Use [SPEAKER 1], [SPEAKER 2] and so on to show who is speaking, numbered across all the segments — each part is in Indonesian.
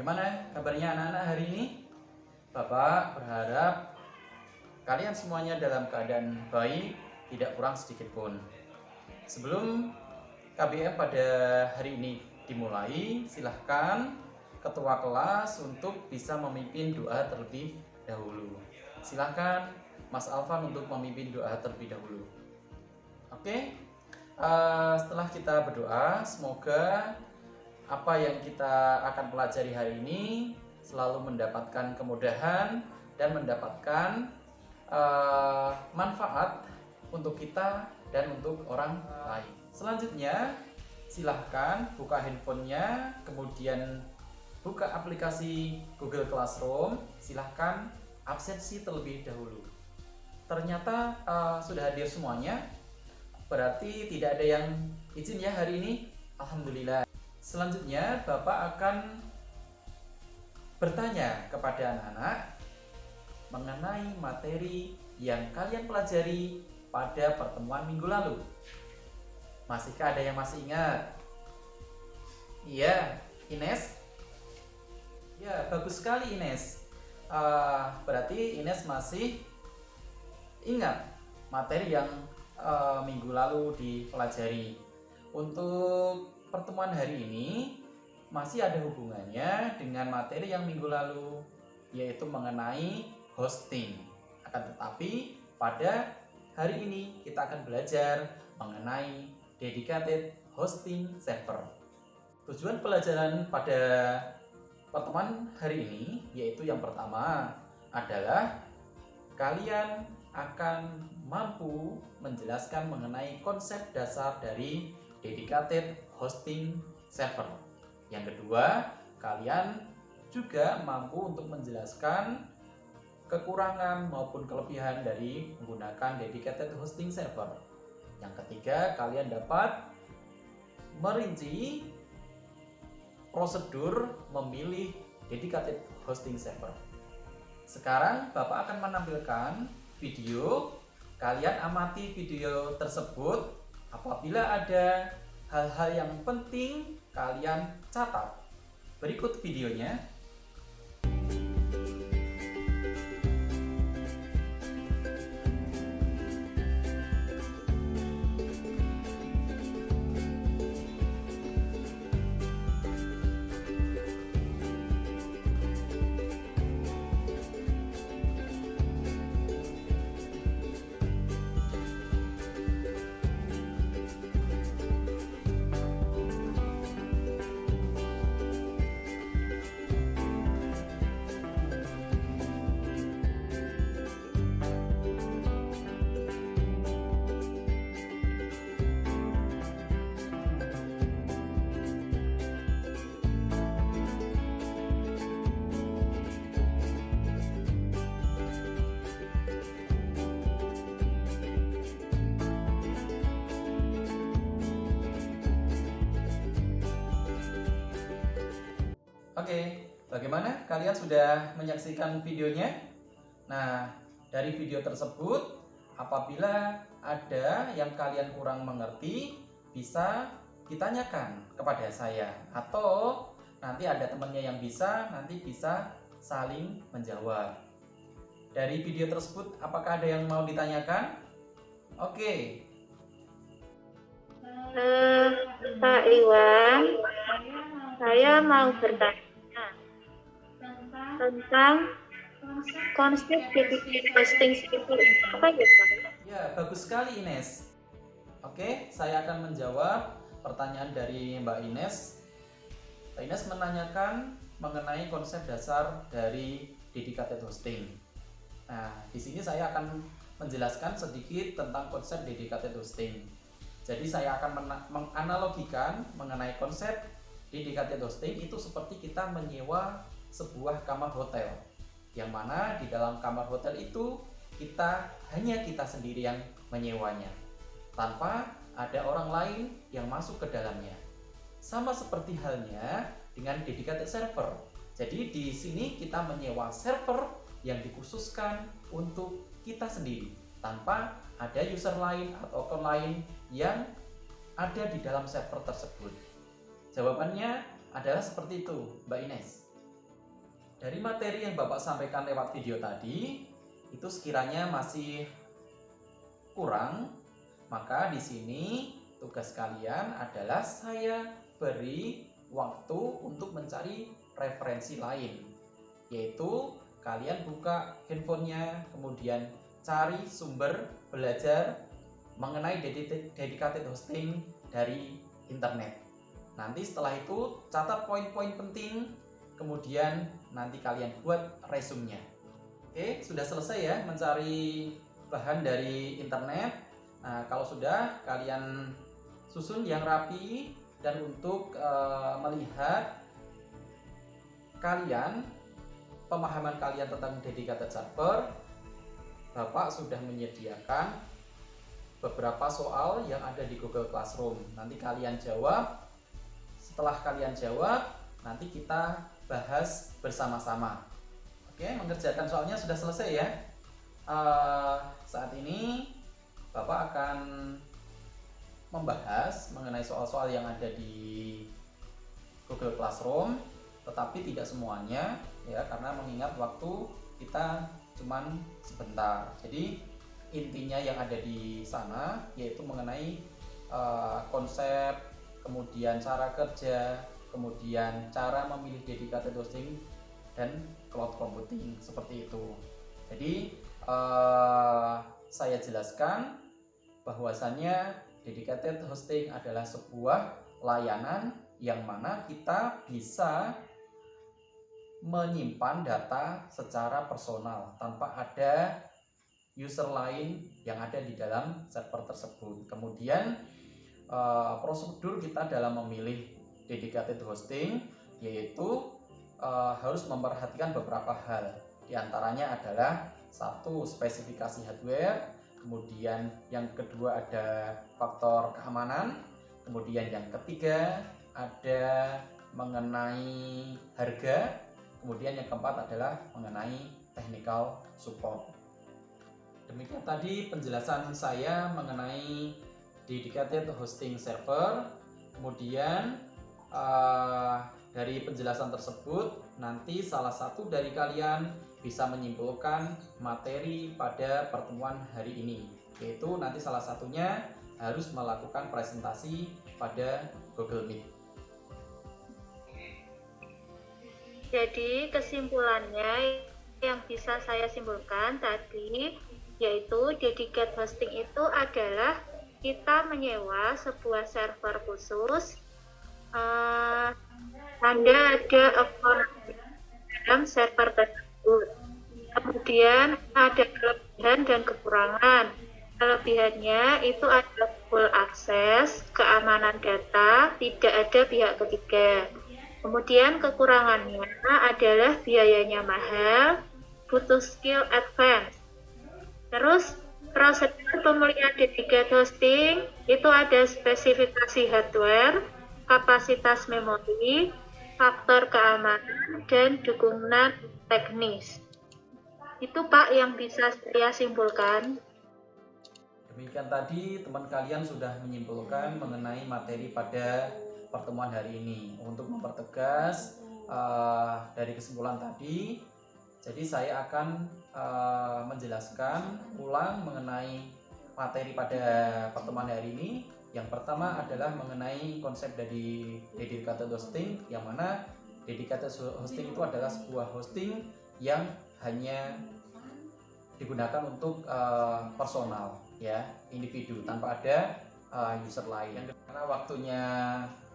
[SPEAKER 1] Bagaimana kabarnya anak-anak hari ini? Bapak berharap kalian semuanya dalam keadaan baik, tidak kurang sedikit pun. Sebelum KBM pada hari ini dimulai, silahkan ketua kelas untuk bisa memimpin doa terlebih dahulu. Silahkan Mas Alvan untuk memimpin doa terlebih dahulu. Oke, setelah kita berdoa, semoga apa yang kita akan pelajari hari ini selalu mendapatkan kemudahan dan mendapatkan manfaat untuk kita dan untuk orang lain. Selanjutnya, silahkan buka handphonenya, kemudian buka aplikasi Google Classroom. Silahkan absensi terlebih dahulu. Ternyata sudah hadir semuanya, berarti tidak ada yang izin ya hari ini. Alhamdulillah. Selanjutnya Bapak akan bertanya kepada anak-anak mengenai materi yang kalian pelajari pada pertemuan minggu lalu. Masihkah ada yang masih ingat? Iya, Ines? Ya, bagus sekali Ines. Berarti Ines masih ingat materi yang minggu lalu dipelajari. Untuk pertemuan hari ini masih ada hubungannya dengan materi yang minggu lalu, yaitu mengenai hosting. Akan tetapi pada hari ini kita akan belajar mengenai dedicated hosting server. Tujuan pelajaran pada pertemuan hari ini yaitu yang pertama adalah kalian akan mampu menjelaskan mengenai konsep dasar dari dedicated hosting server. Yang kedua, kalian juga mampu untuk menjelaskan kekurangan maupun kelebihan dari menggunakan dedicated hosting server. Yang ketiga, kalian dapat merinci prosedur memilih dedicated hosting server. Sekarang Bapak akan menampilkan video. Kalian amati video tersebut. Apabila ada hal-hal yang penting, kalian catat. Berikut videonya. Oke, bagaimana? Kalian sudah menyaksikan videonya? Nah, dari video tersebut, apabila ada yang kalian kurang mengerti, bisa ditanyakan kepada saya. Atau nanti ada temannya yang bisa, nanti bisa saling menjawab. Dari video tersebut, apakah ada yang mau ditanyakan? Oke.
[SPEAKER 2] Pak Iwan, saya mau bertanya tentang konsep dedicated hosting server apa ya Pak?
[SPEAKER 1] Ya, bagus sekali Ines. Oke, saya akan menjawab pertanyaan dari Mbak Ines. Mbak Ines menanyakan mengenai konsep dasar dari dedicated hosting. Nah, di sini saya akan menjelaskan sedikit tentang konsep dedicated hosting. Jadi saya akan menganalogikan mengenai konsep dedicated hosting itu seperti kita menyewa sebuah kamar hotel, yang mana di dalam kamar hotel itu hanya kita sendiri yang menyewanya, tanpa ada orang lain yang masuk ke dalamnya. Sama seperti halnya dengan dedicated server. Jadi di sini kita menyewa server yang dikhususkan untuk kita sendiri, tanpa ada user lain atau akun lain yang ada di dalam server tersebut. Jawabannya adalah seperti itu, Mbak Ines. dari materi yang Bapak sampaikan lewat video tadi, itu sekiranya masih kurang, maka di sini tugas kalian adalah saya beri waktu untuk mencari referensi lain, yaitu kalian buka handphonenya, kemudian cari sumber belajar mengenai dedicated hosting dari internet. Nanti setelah itu catat poin-poin penting, kemudian nanti kalian buat resumenya. Oke, sudah selesai ya mencari bahan dari internet. Nah, kalau sudah, kalian susun yang rapi. Dan untuk melihat pemahaman kalian tentang dedicated server, Bapak sudah menyediakan beberapa soal yang ada di Google Classroom. Nanti kalian jawab. Setelah kalian jawab, nanti kita bahas bersama-sama. Oke, mengerjakan soalnya sudah selesai ya. Saat ini Bapak akan membahas mengenai soal-soal yang ada di Google Classroom, tetapi tidak semuanya ya, karena mengingat waktu kita cuman sebentar. Jadi intinya yang ada di sana yaitu mengenai konsep, kemudian cara kerja, kemudian cara memilih dedicated hosting dan cloud computing, seperti itu. Jadi saya jelaskan bahwasannya dedicated hosting adalah sebuah layanan yang mana kita bisa menyimpan data secara personal tanpa ada user lain yang ada di dalam server tersebut. Kemudian prosedur kita dalam memilih dedicated hosting yaitu harus memperhatikan beberapa hal. Di antaranya adalah satu, spesifikasi hardware, kemudian yang kedua ada faktor keamanan, kemudian yang ketiga ada mengenai harga, kemudian yang keempat adalah mengenai technical support. Demikian tadi penjelasan saya mengenai dedicated hosting server. Kemudian dari penjelasan tersebut nanti salah satu dari kalian bisa menyimpulkan materi pada pertemuan hari ini, yaitu nanti salah satunya harus melakukan presentasi pada Google Meet.
[SPEAKER 2] Jadi kesimpulannya yang bisa saya simpulkan tadi yaitu dedicated hosting itu adalah kita menyewa sebuah server khusus. Anda ada account dalam server tersebut. Kemudian ada kelebihan dan kekurangan. Kelebihannya itu ada full akses, keamanan data, tidak ada pihak ketiga. Kemudian kekurangannya adalah biayanya mahal, butuh skill advance. Terus prosedur pemilihan dedicated hosting itu ada spesifikasi hardware, kapasitas memori, faktor keamanan, dan dukungan teknis. Itu Pak yang bisa saya simpulkan.
[SPEAKER 1] Demikian tadi teman kalian sudah menyimpulkan mengenai materi pada pertemuan hari ini. Untuk mempertegas dari kesimpulan tadi, jadi saya akan menjelaskan ulang mengenai materi pada pertemuan hari ini. Yang pertama adalah mengenai konsep dari dedicated hosting, yang mana dedicated hosting itu adalah sebuah hosting yang hanya digunakan untuk personal ya, individu tanpa ada user lain. Karena waktunya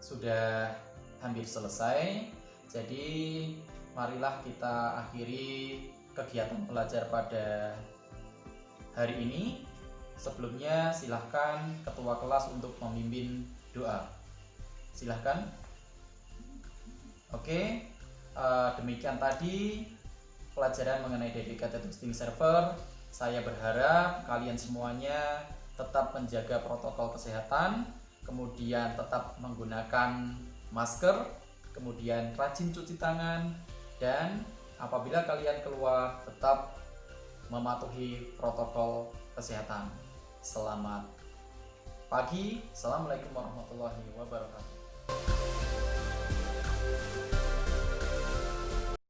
[SPEAKER 1] sudah hampir selesai, jadi marilah kita akhiri kegiatan belajar pada hari ini. Sebelumnya silahkan ketua kelas untuk memimpin doa. Silahkan. Oke, demikian tadi pelajaran mengenai dedicated hosting server. Saya berharap kalian semuanya tetap menjaga protokol kesehatan, kemudian tetap menggunakan masker, kemudian rajin cuci tangan, dan apabila kalian keluar tetap mematuhi protokol kesehatan. Selamat pagi. Assalamualaikum warahmatullahi wabarakatuh.